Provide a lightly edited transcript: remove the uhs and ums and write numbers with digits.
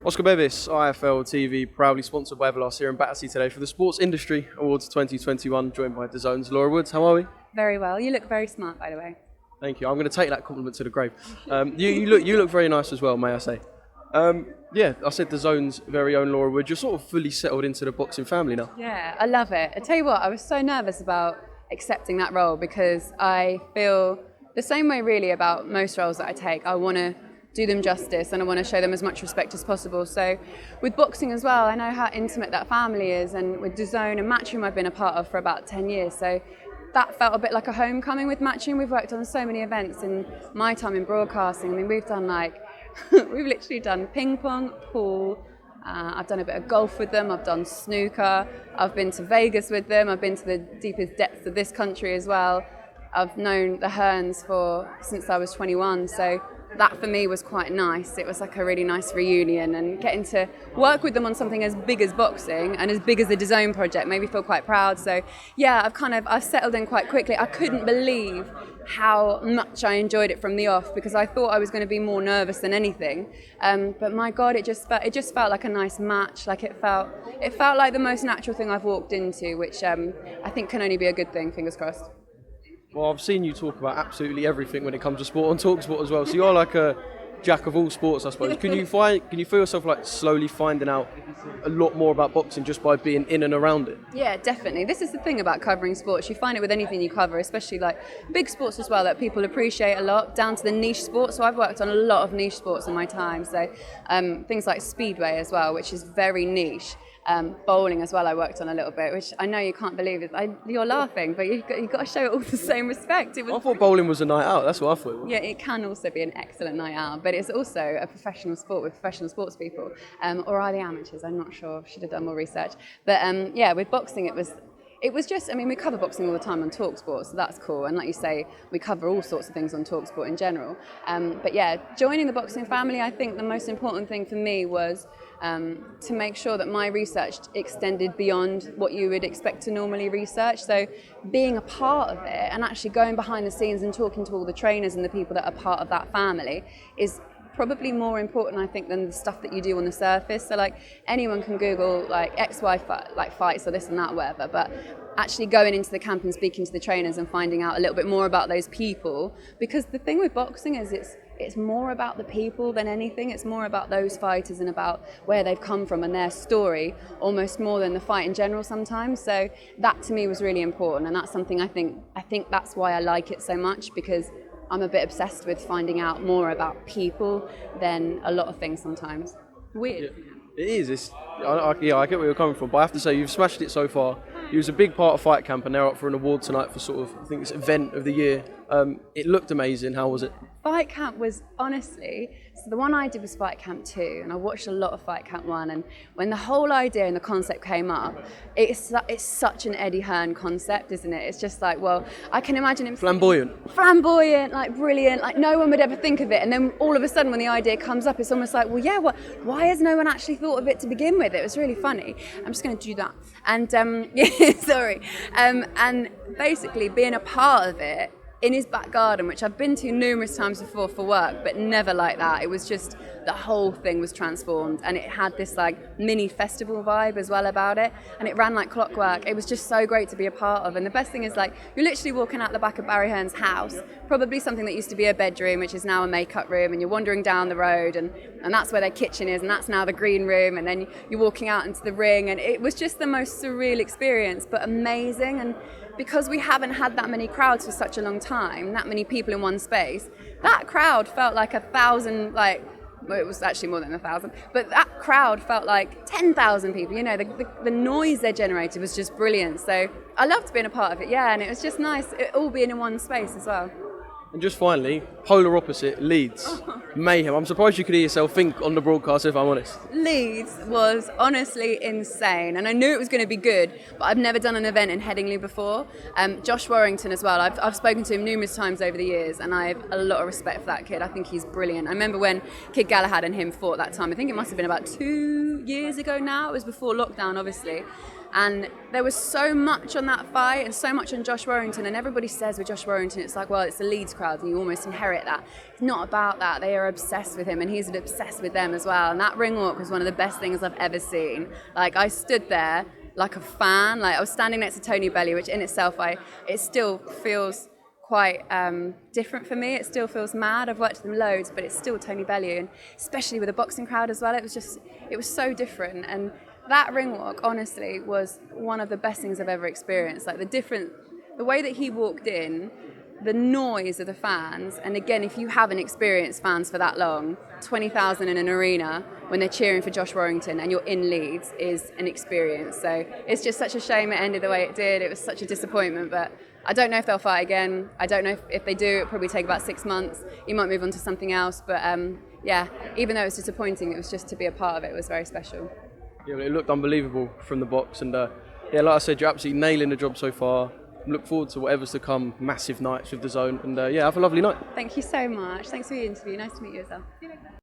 Oscar BEVIS, IFL TV, proudly sponsored by Everlast here in Battersea today for the Sports Industry Awards 2021, joined by Dazn'S. Laura Woods, how are we? Very well. You look very smart, by the way. Thank you. I'm going to take that compliment to the grave. You look very nice as well, may I say. I said the Zone's very own Laura Woods. You're sort of fully settled into the boxing family now. Yeah, I love it. I tell you what, I was so nervous about accepting that role because I feel the same way really about most roles that I take. I want to do them justice and I want to show them as much respect as possible. So with boxing as well, I know how intimate that family is, and with DAZN and Matchroom I've been a part of for about 10 years. So that felt a bit like a homecoming with Matchroom. We've worked on so many events in my time in broadcasting. I mean, we've done we've literally done ping pong, pool, I've done a bit of golf with them, I've done snooker, I've been to Vegas with them, I've been to the deepest depths of this country as well. I've known the Hearns since I was 21, so that for me was quite nice. It was like a really nice reunion, and getting to work with them on something as big as boxing and as big as the DAZN project made me feel quite proud. So yeah, I've settled in quite quickly. I couldn't believe how much I enjoyed it from the off, because I thought I was going to be more nervous than anything. But my God, it just felt like a nice match. Like it felt like the most natural thing I've walked into, which I think can only be a good thing. Fingers crossed. Well, I've seen you talk about absolutely everything when it comes to sport on TalkSport as well. So you're like a jack of all sports, I suppose. Can you feel yourself like slowly finding out a lot more about boxing just by being in and around it? Yeah, definitely. This is the thing about covering sports. You find it with anything you cover, especially like big sports as well, that people appreciate a lot, down to the niche sports. So I've worked on a lot of niche sports in my time. So things like speedway as well, which is very niche. Bowling as well I worked on a little bit, which I know you can't believe it. You're laughing, but you've got to show it all the same respect. I thought bowling was a night out, that's what I thought. Yeah, it can also be an excellent night out, but it's also a professional sport with professional sports people, or are they amateurs? I'm not sure, should have done more research. But with boxing it was just, I mean, we cover boxing all the time on TalkSport, so that's cool. And like you say, we cover all sorts of things on TalkSport in general. But yeah, joining the boxing family, I think the most important thing for me was to make sure that my research extended beyond what you would expect to normally research. So being a part of it and actually going behind the scenes and talking to all the trainers and the people that are part of that family is probably more important, I think, than the stuff that you do on the surface. So like anyone can Google like XY fights or this and that, whatever, but actually going into the camp and speaking to the trainers and finding out a little bit more about those people, because the thing with boxing is it's more about the people than anything. It's more about those fighters and about where they've come from and their story, almost more than the fight in general sometimes. So that to me was really important, and that's something I think that's why I like it so much, because I'm a bit obsessed with finding out more about people than a lot of things sometimes. Weird. Yeah, it is. I get where you're coming from, but I have to say you've smashed it so far. You was a big part of Fight Camp, and they're up for an award tonight for sort of, I think it's event of the year. It looked amazing. How was it? Fight Camp was honestly, so the one I did was Fight Camp 2, and I watched a lot of Fight Camp 1, and when the whole idea and the concept came up, it's such an Eddie Hearn concept, isn't it? It's just like, well, I can imagine him flamboyant, like brilliant, like no one would ever think of it, and then all of a sudden when the idea comes up, it's almost like, well, yeah, why has no one actually thought of it to begin with? It was really funny. I'm just going to do that, and sorry, and basically being a part of it in his back garden, which I've been to numerous times before for work, but never like that. It was just, the whole thing was transformed, and it had this like mini festival vibe as well about it, and it ran like clockwork. It was just so great to be a part of, and the best thing is like you're literally walking out the back of Barry Hearn's house, probably something that used to be a bedroom, which is now a makeup room, and you're wandering down the road, and that's where their kitchen is, and that's now the green room, and then you're walking out into the ring, and it was just the most surreal experience, but amazing. And because we haven't had that many crowds for such a long time, that many people in one space, that crowd felt like 1,000, well, it was actually more than 1,000, but that crowd felt like 10,000 people. You know, the noise they generated was just brilliant. So I loved being a part of it, yeah, and it was just nice, it all being in one space as well. And just finally, polar opposite, Leeds Mayhem. I'm surprised you could hear yourself think on the broadcast, if I'm honest. Leeds was honestly insane, and I knew it was going to be good, but I've never done an event in Headingley before. Josh Warrington as well, I've spoken to him numerous times over the years, and I have a lot of respect for that kid. I think he's brilliant. I remember when Kid Galahad and him fought that time. I think it must have been about 2 years ago now. It was before lockdown, obviously. And there was so much on that fight and so much on Josh Warrington. And everybody says with Josh Warrington, it's like, well, it's the Leeds crowd and you almost inherit that. It's not about that. They are obsessed with him and he's obsessed with them as well. And that ring walk was one of the best things I've ever seen. Like, I stood there like a fan. Like, I was standing next to Tony Bellew, which in itself, it still feels quite different for me. It still feels mad. I've worked with him loads, but it's still Tony Bellew, and especially with a boxing crowd as well. It was so different. And that ring walk, honestly, was one of the best things I've ever experienced. Like, the way that he walked in, the noise of the fans, and again, if you haven't experienced fans for that long, 20,000 in an arena when they're cheering for Josh Warrington and you're in Leeds is an experience. So it's just such a shame it ended the way it did. It was such a disappointment, but I don't know if they'll fight again. I don't know if they do. It'll probably take about 6 months. You might move on to something else, but yeah, even though it was disappointing, it was just to be a part of it. It was very special. Yeah, well, it looked unbelievable from the box, and yeah, like I said, you're absolutely nailing the job so far. Look forward to whatever's to come. Massive nights with the Zone, and yeah, have a lovely night. Thank you so much. Thanks for the interview. Nice to meet you as well. See you later.